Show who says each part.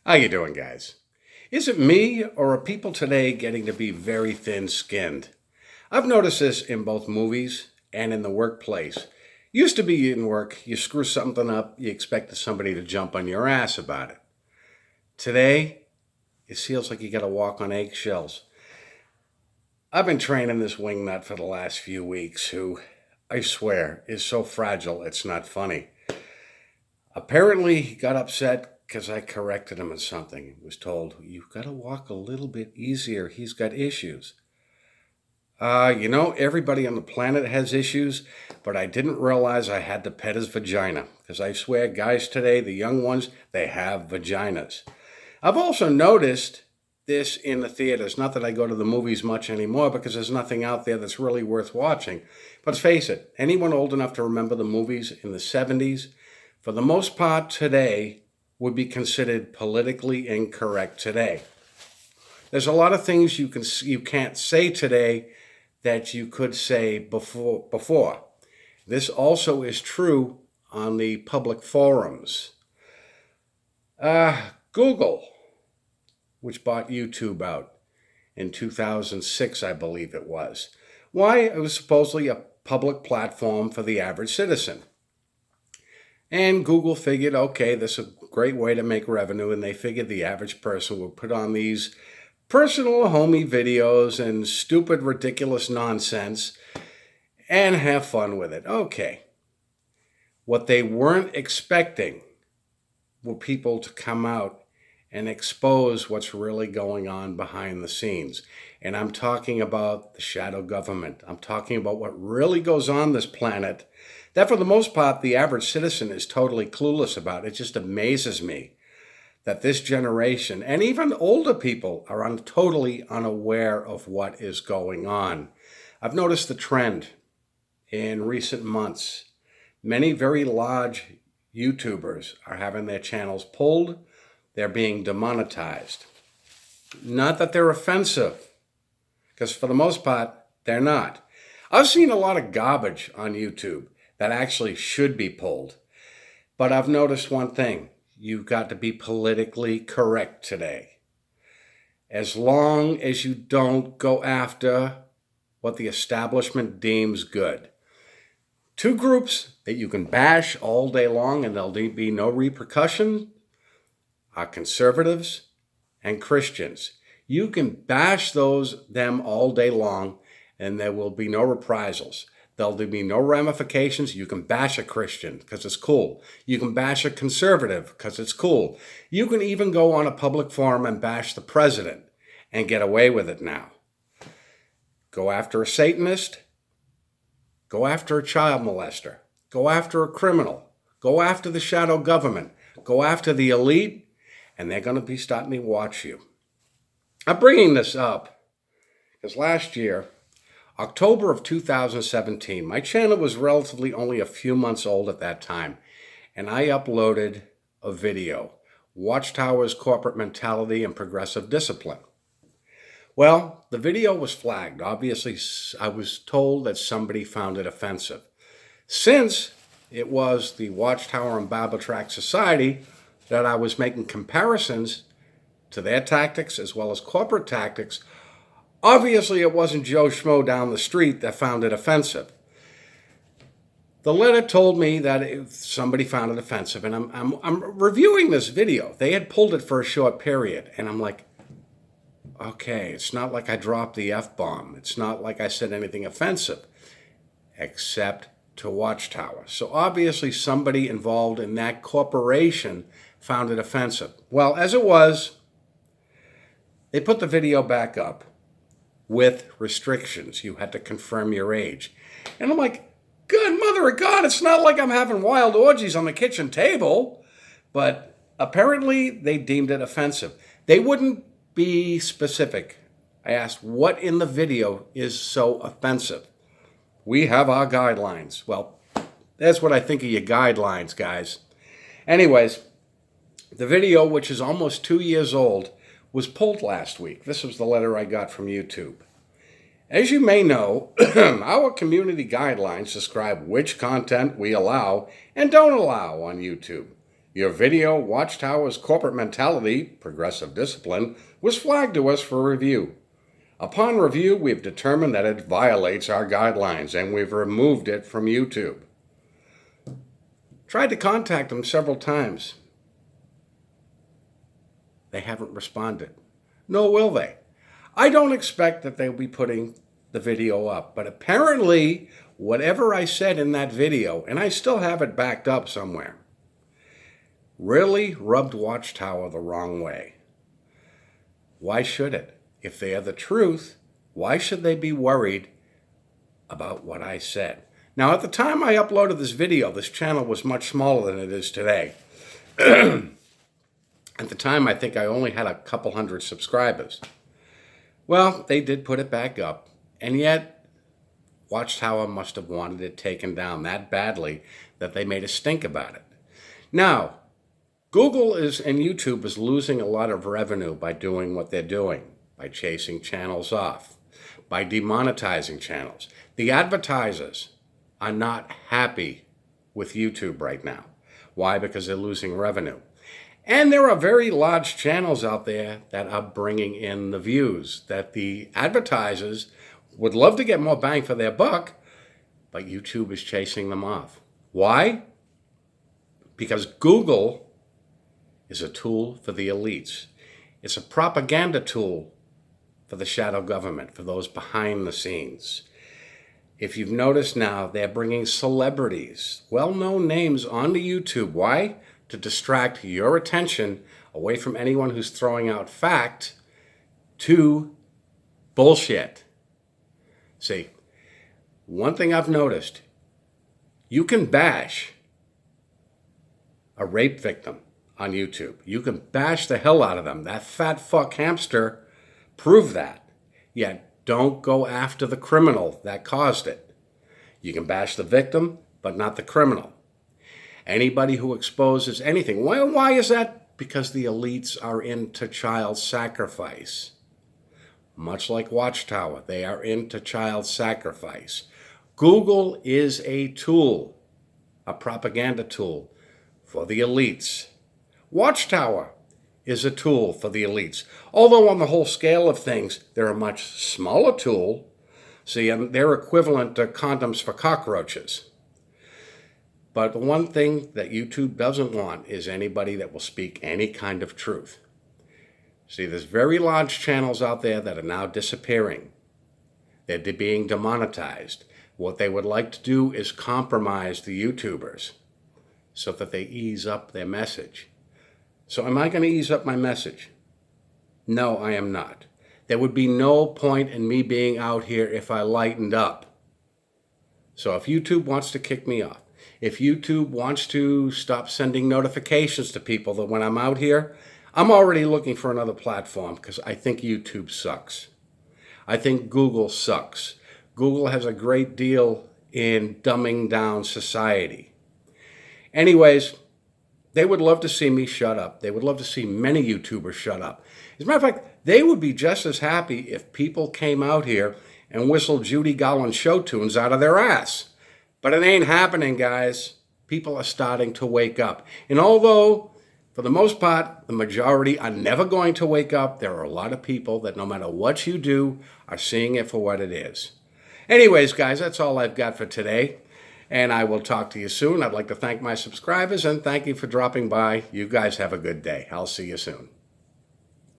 Speaker 1: How you doing, guys? Is it me, or are people today getting to be very thin-skinned? I've noticed this in both movies and in the workplace. Used to be in work, you screw something up, you expect somebody to jump on your ass about it. Today, it feels like you gotta walk on eggshells. I've been training this wingnut for the last few weeks who, I swear, is so fragile it's not funny. Apparently, he got upset because I corrected him on something. He was told, "You've got to walk a little bit easier. He's got issues." Everybody on the planet has issues, but I didn't realize I had to pet his vagina. Because I swear, guys today, the young ones, they have vaginas. I've also noticed this in the theaters. Not that I go to the movies much anymore because there's nothing out there that's really worth watching. But let's face it, anyone old enough to remember the movies in the 70s, for the most part today, would be considered politically incorrect today. There's a lot of things you can't say today that you could say before. This also is true on the public forums. Google, which bought YouTube out in 2006, I believe it was. Why? It was supposedly a public platform for the average citizen. And Google figured, okay, this is a great way to make revenue, and they figured the average person would put on these personal, homey videos and stupid, ridiculous nonsense and have fun with it. Okay. What they weren't expecting were people to come out and expose what's really going on behind the scenes. And I'm talking about the shadow government. I'm talking about what really goes on this planet that for the most part, the average citizen is totally clueless about. It just amazes me that this generation and even older people are totally unaware of what is going on. I've noticed the trend in recent months. Many very large YouTubers are having their channels pulled. They're being demonetized. Not that they're offensive, because for the most part, they're not. I've seen a lot of garbage on YouTube that actually should be pulled. But I've noticed one thing. You've got to be politically correct today. As long as you don't go after what the establishment deems good. Two groups that you can bash all day long and there'll be no repercussion are conservatives and Christians. You can bash them all day long and there will be no reprisals. There'll be no ramifications. You can bash a Christian because it's cool. You can bash a conservative because it's cool. You can even go on a public forum and bash the president and get away with it now. Go after a Satanist. Go after a child molester. Go after a criminal. Go after the shadow government. Go after the elite, and they're going to be starting to watch you. I'm bringing this up because last year, October of 2017, my channel was relatively only a few months old at that time, and I uploaded a video, Watchtower's Corporate Mentality and Progressive Discipline. Well, the video was flagged. Obviously, I was told that somebody found it offensive. Since it was the Watchtower and Bible Tract Society that I was making comparisons to their tactics as well as corporate tactics, obviously, it wasn't Joe Schmo down the street that found it offensive. The letter told me that somebody found it offensive, and I'm reviewing this video. They had pulled it for a short period, and I'm like, okay, it's not like I dropped the F-bomb. It's not like I said anything offensive, except to Watchtower. So obviously, somebody involved in that corporation found it offensive. Well, as it was, they put the video back up with restrictions. You had to confirm your age. And I'm like, good mother of God, it's not like I'm having wild orgies on the kitchen table. But apparently they deemed it offensive. They wouldn't be specific. I asked, what in the video is so offensive? We have our guidelines. Well, that's what I think of your guidelines, guys. Anyways, the video, which is almost 2 years old, was pulled last week. This was the letter I got from YouTube. As you may know, our community guidelines describe which content we allow and don't allow on YouTube. Your video, Watchtower's corporate mentality, progressive discipline, was flagged to us for review. Upon review, we've determined that it violates our guidelines and we've removed it from YouTube. Tried to contact them several times. They haven't responded. Nor will they. I don't expect that they'll be putting the video up, but apparently whatever I said in that video, and I still have it backed up somewhere, really rubbed Watchtower the wrong way. Why should it? If they are the truth, why should they be worried about what I said? Now, at the time I uploaded this video, this channel was much smaller than it is today. At the time, I think I only had a couple hundred subscribers. Well, they did put it back up, and yet Watchtower must have wanted it taken down that badly that they made a stink about it. Now, Google and YouTube is losing a lot of revenue by doing what they're doing, by chasing channels off, by demonetizing channels. The advertisers are not happy with YouTube right now. Why? Because they're losing revenue. And there are very large channels out there that are bringing in the views that the advertisers would love to get more bang for their buck, but YouTube is chasing them off. Why? Because Google is a tool for the elites. It's a propaganda tool for the shadow government, for those behind the scenes. If you've noticed now, they're bringing celebrities, well-known names onto YouTube. Why? To distract your attention away from anyone who's throwing out fact to bullshit. See, one thing I've noticed, you can bash a rape victim on YouTube. You can bash the hell out of them. That fat fuck hamster proved that. Yet don't go after the criminal that caused it. You can bash the victim, but not the criminal. Anybody who exposes anything. Why is that? Because the elites are into child sacrifice. Much like Watchtower, they are into child sacrifice. Google is a tool, a propaganda tool for the elites. Watchtower is a tool for the elites. Although on the whole scale of things, they're a much smaller tool. See, they're equivalent to condoms for cockroaches. But the one thing that YouTube doesn't want is anybody that will speak any kind of truth. See, there's very large channels out there that are now disappearing. They're being demonetized. What they would like to do is compromise the YouTubers so that they ease up their message. So am I going to ease up my message? No, I am not. There would be no point in me being out here if I lightened up. So if YouTube wants to kick me off, if YouTube wants to stop sending notifications to people that when I'm out here, I'm already looking for another platform because I think YouTube sucks. I think Google sucks. Google has a great deal in dumbing down society. Anyways, they would love to see me shut up. They would love to see many YouTubers shut up. As a matter of fact, they would be just as happy if people came out here and whistled Judy Garland show tunes out of their ass. But it ain't happening, guys. People are starting to wake up. And although, for the most part, the majority are never going to wake up, there are a lot of people that no matter what you do, are seeing it for what it is. Anyways, guys, that's all I've got for today. And I will talk to you soon. I'd like to thank my subscribers and thank you for dropping by. You guys have a good day. I'll see you soon.